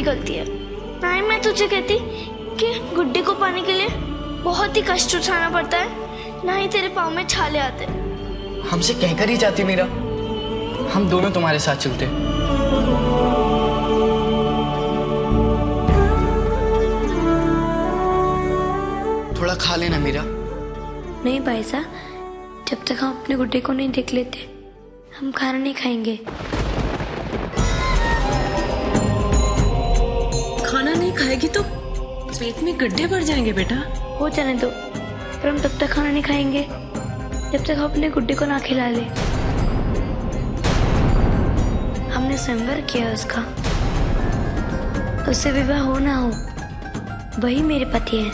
गलती है। ना ही मैं तुझे कहती कि गुड्डी को पाने के लिए बहुत ही कष्ट उठाना पड़ता है, ना ही तेरे पाँव में छाले आते। हमसे कहकर ही जाती मीरा, हम दोनों तुम्हारे साथ चलते। थोड़ा खा लेना मीरा। नहीं भाई साहब, जब तक हम अपने गुड्डे को नहीं देख लेते हम खाना नहीं खाएंगे। खाना नहीं खाएगी तो पेट में गड्ढे भर जाएंगे बेटा। हो जाने दो, पर हम तब तक खाना नहीं खाएंगे जब तक हम अपने गुड्डे को ना खिला ले। हमने स्वयंवर किया उसका, उससे विवाह हो ना हो वही मेरे पति हैं।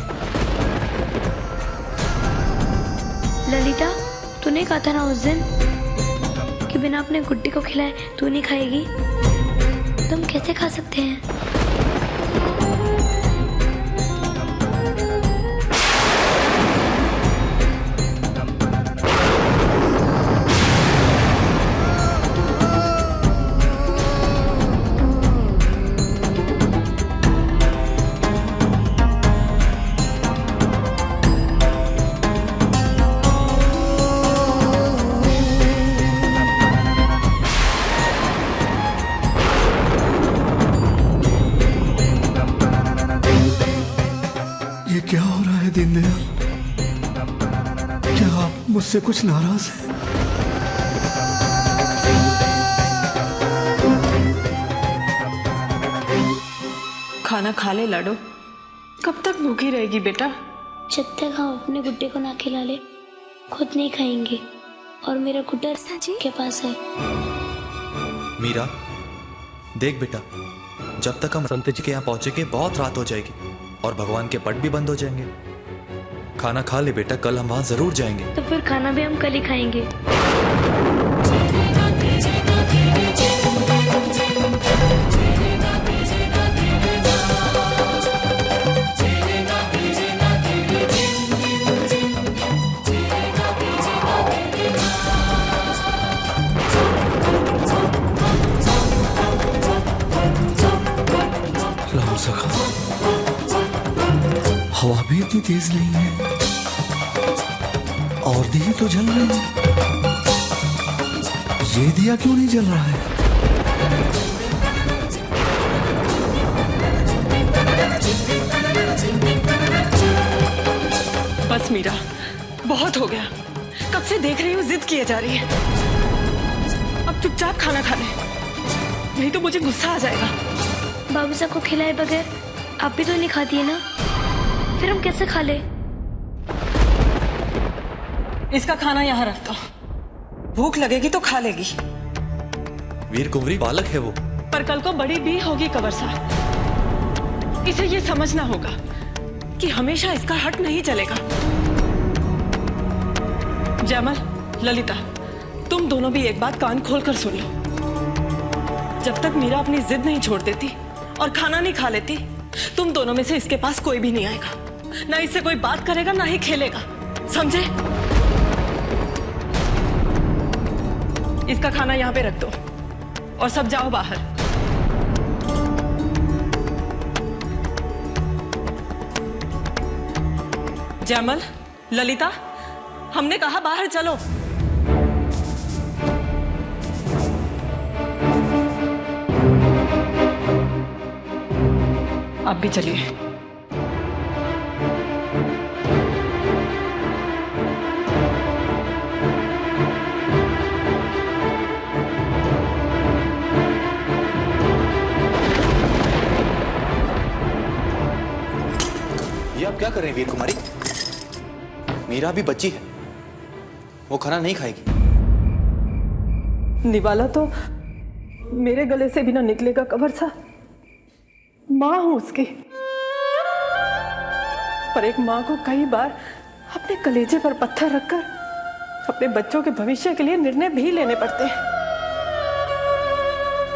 ललिता, तूने कहा था ना उस दिन कि बिना अपने गुड्डी को खिलाए तू नहीं खाएगी, तुम कैसे खा सकते हैं? क्या हो रहा है दीनदयाल? क्या आप मुझसे कुछ नाराज हैं? खाना खा ले लाडो, कब तक भूखी रहेगी बेटा? जब तक हम अपने गुड्डे को ना खिला ले खुद नहीं खाएंगे, और मेरा गुड्डा के पास है। मीरा देख बेटा, जब तक हम संत जी के यहाँ पहुंचेंगे बहुत रात हो जाएगी और भगवान के पट भी बंद हो जाएंगे। खाना खा ले बेटा, कल हम वहां जरूर जाएंगे। तो फिर खाना भी हम कल ही खाएंगे। राम सखा, हवा भी इतनी तेज नहीं है और दिए तो जल रहे हैं। ये दिया क्यों नहीं जल रहा है? बस मीरा, बहुत हो गया। कब से देख रही हूँ जिद किए जा रही है। अब चुपचाप खाना खा ले, नहीं तो मुझे गुस्सा आ जाएगा। बाबू साहब को खिलाए बगैर आप भी तो नहीं खाती है ना, फिर हम कैसे खा ले? इसका खाना यहाँ रख दो, भूख लगेगी तो खा लेगी। वीर कुंवरी बालक है वो, पर कल को बड़ी भी होगी कंवर साहब। इसे ये समझना होगा कि हमेशा इसका हट नहीं चलेगा। जयमल, ललिता, तुम दोनों भी एक बात कान खोलकर सुन लो। जब तक मीरा अपनी जिद नहीं छोड़ देती और खाना नहीं खा लेती, तुम दोनों में से इसके पास कोई भी नहीं आएगा। ना इससे कोई बात करेगा, ना ही खेलेगा, समझे? इसका खाना यहाँ पे रख दो और सब जाओ बाहर। जयमल, ललिता, हमने कहा बाहर चलो। आप भी चलिए। ये आप क्या कर रहे हैं वीर कुमारी? मीरा भी बच्ची है, वो खाना नहीं खाएगी। निवाला तो मेरे गले से भी ना निकलेगा कंवर साहब। माँ हूं उसकी, पर एक माँ को कई बार अपने कलेजे पर पत्थर रखकर अपने बच्चों के भविष्य के लिए निर्णय भी लेने पड़ते हैं।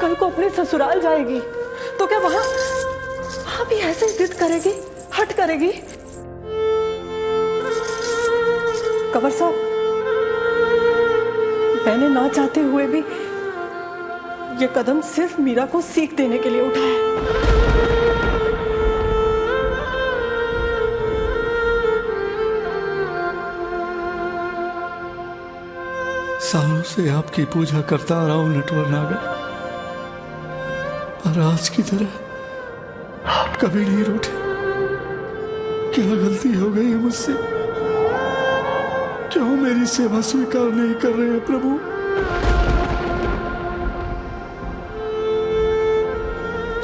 कल को अपने ससुराल जाएगी तो क्या वहां भी ऐसे जिद करेगी, हट करेगी? कंवर साहब, मैंने ना चाहते हुए भी ये कदम सिर्फ मीरा को सीख देने के लिए उठाया है। सालों से आपकी पूजा करता आ रहा हूं नटवर नागर, और आज की तरह आप कभी नहीं रूठे। क्या गलती हो गई है मुझसे? क्यों मेरी सेवा स्वीकार नहीं कर रहे हैं प्रभु?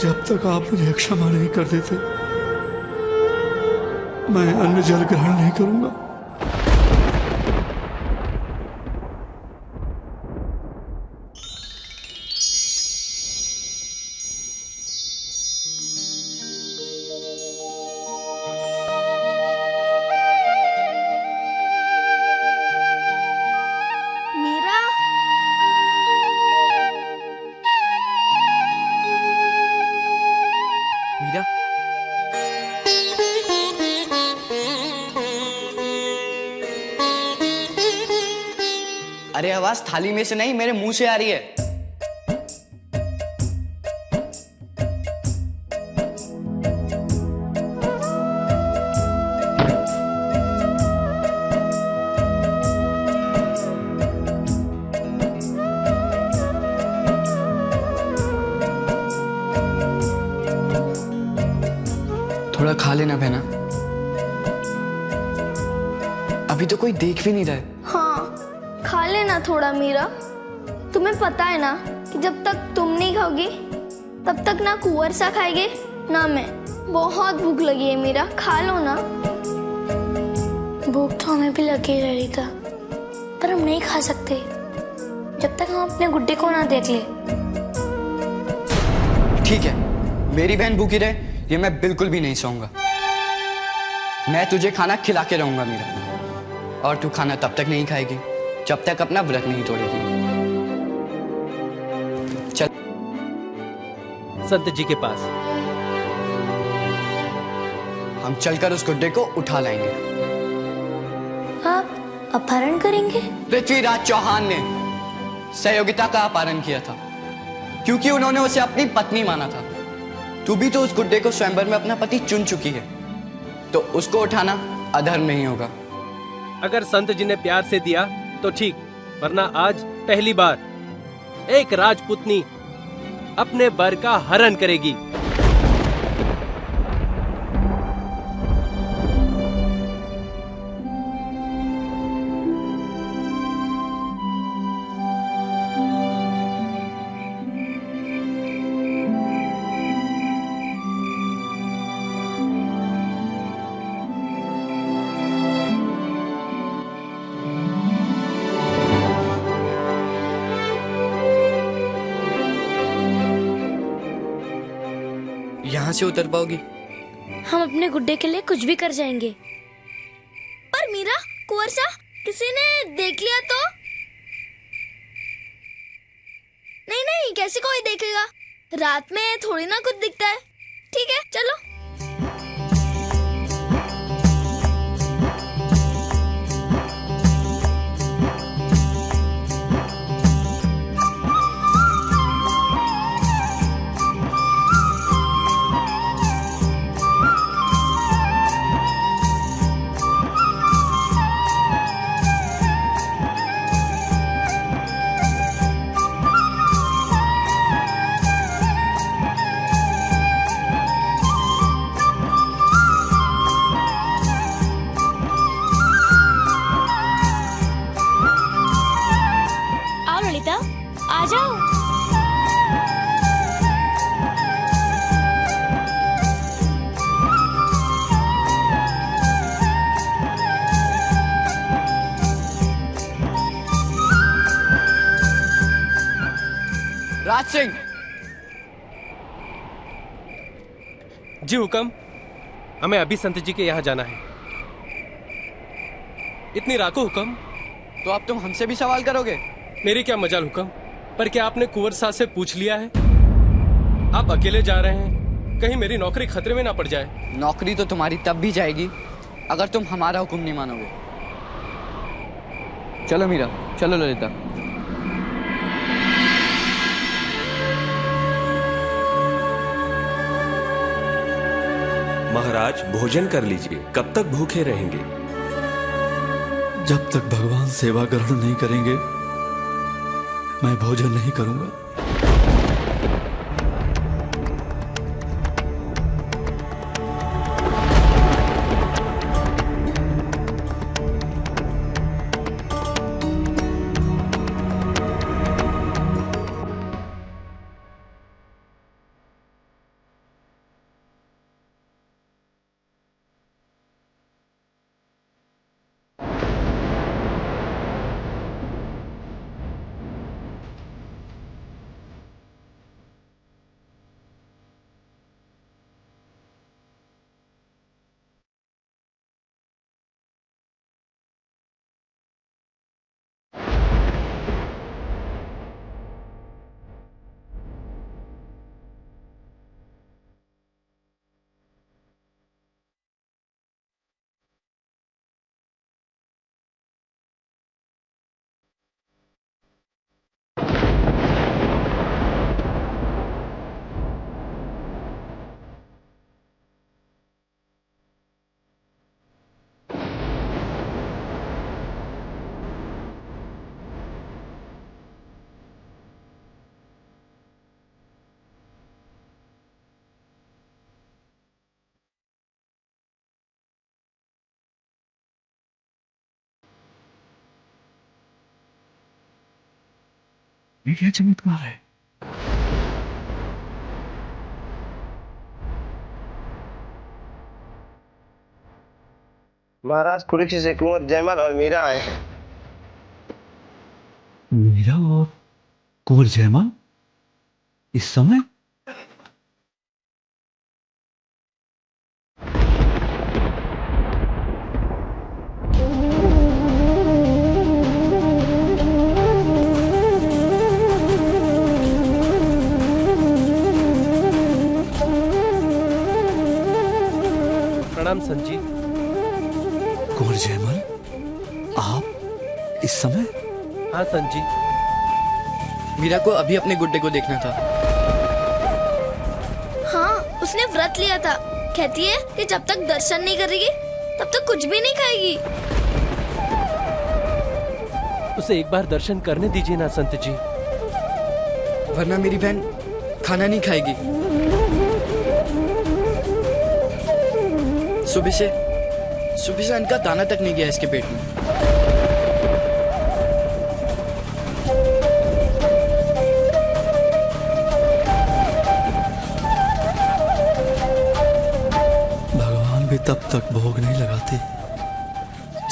जब तक आप मुझे क्षमा नहीं कर देते, मैं अन्न जल ग्रहण नहीं करूंगा। मीरा, मीरा, अरे आवाज थाली में से नहीं, मेरे मुंह से आ रही है। थोड़ा खा लेना बहना, अभी तो कोई देख भी नहीं रहा है। हाँ, खा लेना थोड़ा मीरा। तुम्हें पता है ना कि जब तक तुम नहीं खाओगी तब तक ना कुंवर सा खाएगी ना मैं। बहुत भूख लगी है मीरा, खा लो ना। भूख तो हमें भी लगी है ललिता, पर हम नहीं खा सकते जब तक हम अपने गुड्डे को ना देख ले। ठीक है, मेरी बहन भूखी रहे, ये मैं बिल्कुल भी नहीं सहूंगा। मैं तुझे खाना खिला के रहूंगा मीरा, और तू खाना तब तक नहीं खाएगी जब तक अपना व्रत नहीं तोड़ेगी। चल संत जी के पास। हम चलकर उस गुड्डे को उठा लाएंगे। आप अपहरण करेंगे? पृथ्वीराज चौहान ने सहयोगिता का अपहरण किया था, क्योंकि उन्होंने उसे अपनी पत्नी माना था। तू भी तो उस गुड्डे को स्वयंवर में अपना पति चुन चुकी है, तो उसको उठाना अधर्म नहीं होगा। अगर संत जी ने प्यार से दिया तो ठीक, वरना आज पहली बार एक राजपुतनी अपने वर का हरण करेगी। यहां से उतर पाओगी? हम अपने गुड्डे के लिए कुछ भी कर जाएंगे। पर मीरा, कुंवर सा किसी ने देख लिया तो? नहीं नहीं, कैसे कोई देखेगा? रात में थोड़ी ना कुछ दिखता है। ठीक है, चलो। आ जाओ। राज सिंह। जी हुक्म। हमें अभी संत जी के यहाँ जाना है। इतनी रात को हुक्म? तो अब तुम हमसे भी सवाल करोगे? मेरी क्या मजाल हुक्म। पर क्या आपने कुंवर साहब से पूछ लिया है? आप अकेले जा रहे हैं, कहीं मेरी नौकरी खतरे में ना पड़ जाए। नौकरी तो तुम्हारी तब भी जाएगी अगर तुम हमारा हुक्म नहीं मानोगे। चलो मीरा, चलो ललिता। महाराज भोजन कर लीजिए, कब तक भूखे रहेंगे? जब तक भगवान सेवा ग्रहण नहीं करेंगे मैं भोजन नहीं करूंगा। ये क्या चमत्कार है? महाराज कुरुक्षी से कुंवर जयमल और मीरा आए। मीरा और कुंवर जयमल इस समय? प्रणाम संत जी। कुंवर जयमल, आप इस समय? हाँ संत जी। मीरा को अभी अपने गुड्डे को देखना था। हाँ, उसने व्रत लिया था। कहती है कि जब तक दर्शन नहीं करेगी तब तक कुछ भी नहीं खाएगी। उसे एक बार दर्शन करने दीजिए ना संत जी, वरना मेरी बहन खाना नहीं खाएगी। सुबह से अन्न का दाना तक नहीं गया इसके पेट में। भगवान भी तब तक भोग नहीं लगाते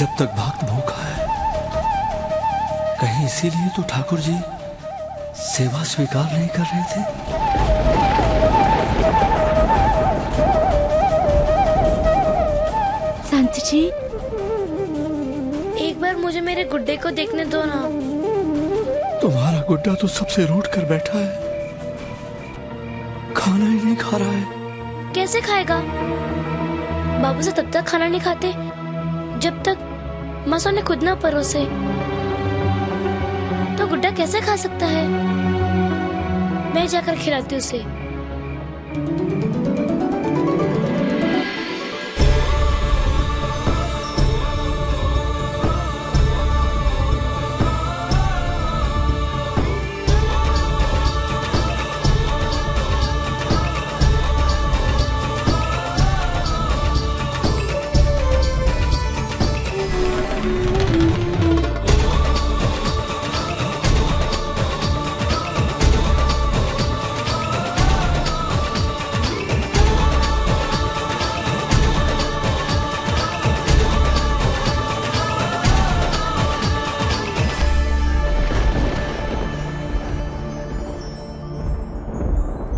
जब तक भक्त भूखा है। कहीं इसीलिए तो ठाकुर जी सेवा स्वीकार नहीं कर रहे थे। संत जी, एक बार मुझे मेरे गुड्डे को देखने दो ना। तुम्हारा गुड्डा तो सबसे रूठ कर बैठा है, खाना ही नहीं खा रहा है। कैसे खाएगा? बाबू से तब तक खाना नहीं खाते जब तक मसो ने खुद ना परोसे। तो गुड्डा कैसे खा सकता है? मैं जाकर खिलाती उसे।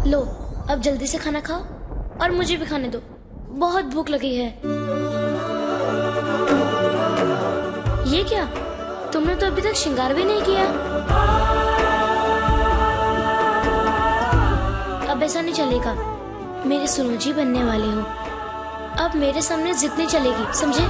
लो, अब जल्दी से खाना खाओ और मुझे भी खाने दो, बहुत भूख लगी है। ये क्या? तुमने तो अभी तक श्रृंगार भी नहीं किया। अब ऐसा नहीं चलेगा, मेरे सुनोजी बनने वाले हो। अब मेरे सामने जिद नहीं चलेगी, समझे?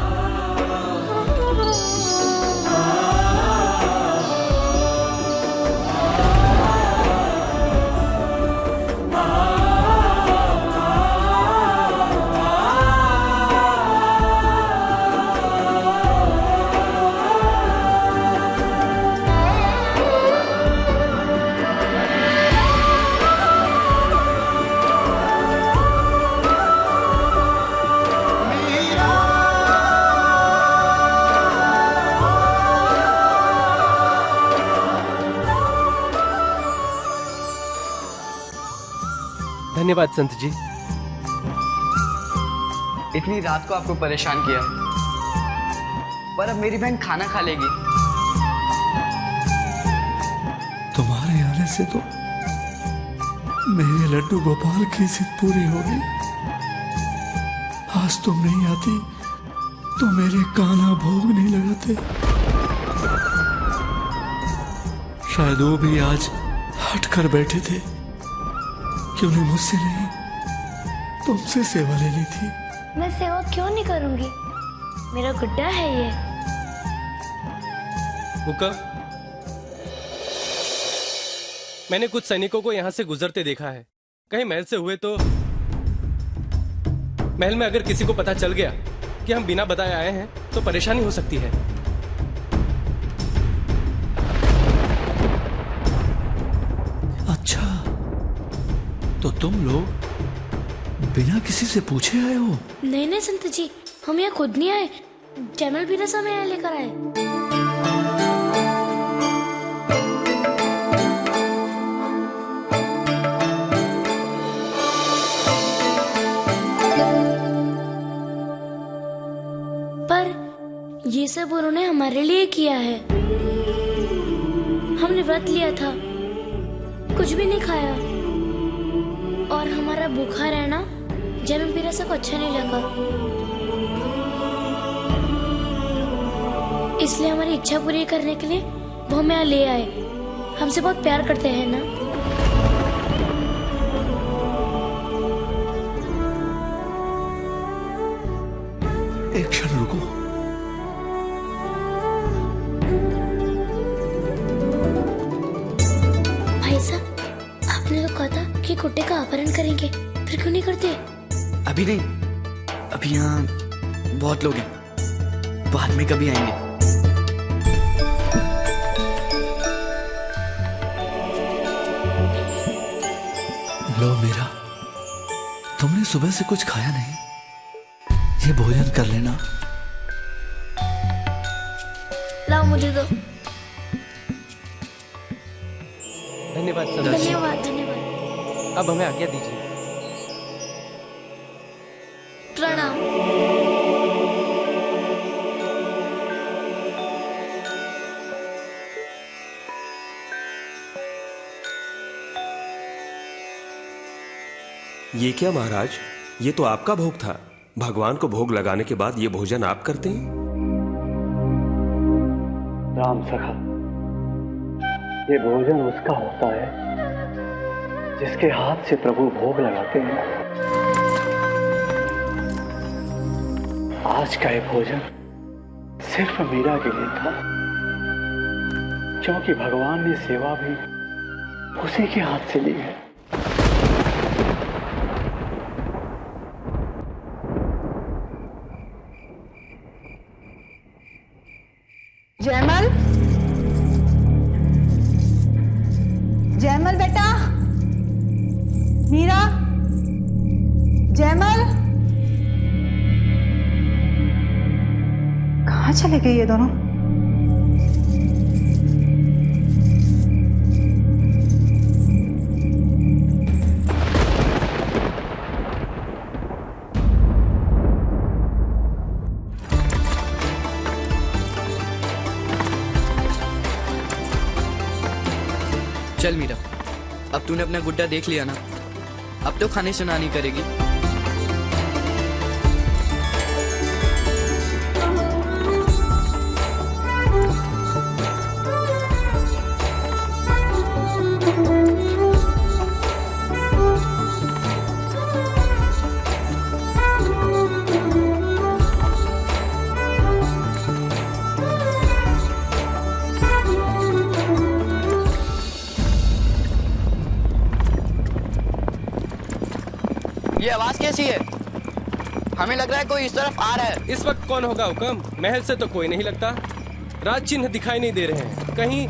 धन्यवाद संत जी। इतनी रात को आपको परेशान किया, पर अब मेरी बहन खाना खा लेगी। तुम्हारे आने से तो मेरे लड्डू गोपाल की जिद पूरी हो गई। आज तुम नहीं आती तो मेरे कान्हा भोग नहीं लगाते। शायद वो भी आज हट कर बैठे थे कि उन्हें मुझसे नहीं तुमसे सेवा लेनी थी। मैं सेवा क्यों नहीं करूंगी, मेरा गुड्डा है ये। हुक्म, मैंने कुछ सैनिकों को यहां से गुजरते देखा है। कहीं महल से हुए तो महल में अगर किसी को पता चल गया कि हम बिना बताए आए हैं तो परेशानी हो सकती है। अच्छा, तो तुम लोग बिना किसी से पूछे आए हो? नहीं नहीं संत जी, हम यहाँ खुद नहीं आए, जयमल भी रसा में यहाँ लेकर आए। पर ये सब उन्होंने हमारे लिए किया है। हमने व्रत लिया था, कुछ भी नहीं खाया, और हमारा भूखा रहना जयमल भी रसा को अच्छा नहीं लगा। इसलिए हमारी इच्छा पूरी करने के लिए वो हमें यहाँ ले आए। हमसे बहुत प्यार करते हैं ना। एक क्षण रुको। भाई साहब, आपने तो कहा था कि कुट्टे का अपहरण करेंगे, फिर क्यों नहीं करते? अभी नहीं, अभी यहाँ बहुत लोग हैं, बाद में कभी आएंगे। लो मीरा, तुमने सुबह से कुछ खाया नहीं, ये भोजन कर लेना। लाओ मुझे दो। धन्यवाद संत जी। धन्यवाद धन्यवाद। अब हमें आज्ञा दीजिए। प्रणाम। ये क्या महाराज, ये तो आपका भोग था। भगवान को भोग लगाने के बाद ये भोजन आप करते हैं? राम सखा, ये भोजन उसका होता है जिसके हाथ से प्रभु भोग लगाते हैं। आज का ये भोजन सिर्फ मीरा के लिए था, क्योंकि भगवान ने सेवा भी उसी के हाथ से ली है। जयमल, जयमल बेटा, मीरा, जयमल, कहाँ चले गए ये दोनों? चल मीरा, अब तूने अपना गुड्डा देख लिया ना, अब तो खाने से ना नहीं करेगी। ये आवाज कैसी है? हमें लग रहा है कोई इस तरफ आ रहा है। इस वक्त कौन होगा हुक्म? महल से तो कोई नहीं लगता, राज चिन्ह दिखाई नहीं दे रहे हैं। कहीं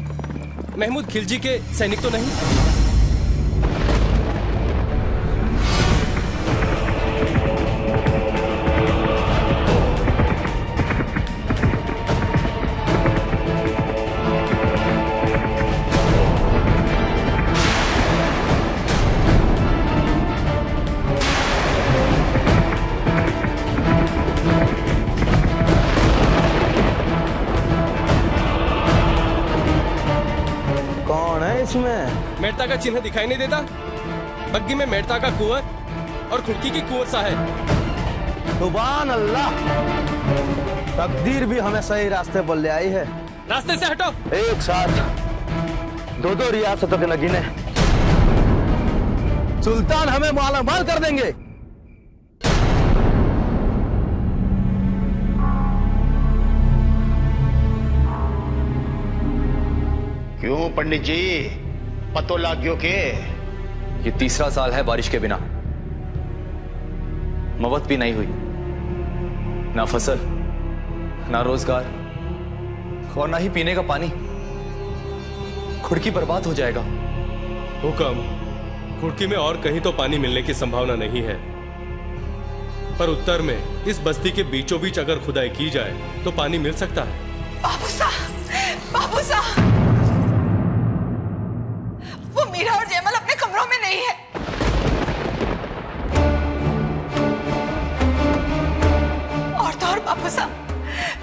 महमूद खिलजी के सैनिक तो नहीं? उसमें? मेड़ता का चिन्ह दिखाई नहीं देता? बग्गी में मेड़ता का कुंवर और खुड़की की कुंवर सा है। सुभान अल्लाह, तकदीर भी हमें सही रास्ते पर ले आई है। रास्ते से हटो। एक साथ दो दो रियासतों के नगीने सुल्तान हमें मालामाल कर देंगे। क्यों पंडित जी, पतो लाग गयो के? ये तीसरा साल है बारिश के बिना, मवत भी नहीं हुई, ना फसल, ना रोजगार और ना ही पीने का पानी। खुड़की बर्बाद हो जाएगा। हुक्म, खुड़की में और कहीं तो पानी मिलने की संभावना नहीं है, पर उत्तर में इस बस्ती के बीचों बीच अगर खुदाई की जाए तो पानी मिल सकता है। बाबूसा, बाबूसा, वो मीरा और जयमल अपने कमरों में नहीं है। और तो और बाबूसा,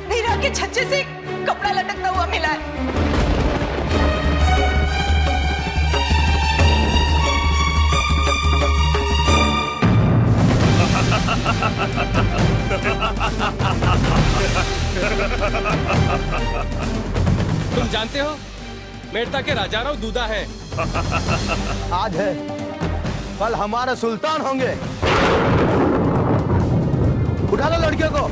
मीरा के छज्जे से कपड़ा लटकता हुआ मिला है। तुम जानते हो मेड़ता के राजाराव दूधा है। आज है, कल हमारे सुल्तान होंगे। उठा लो लड़कियों को।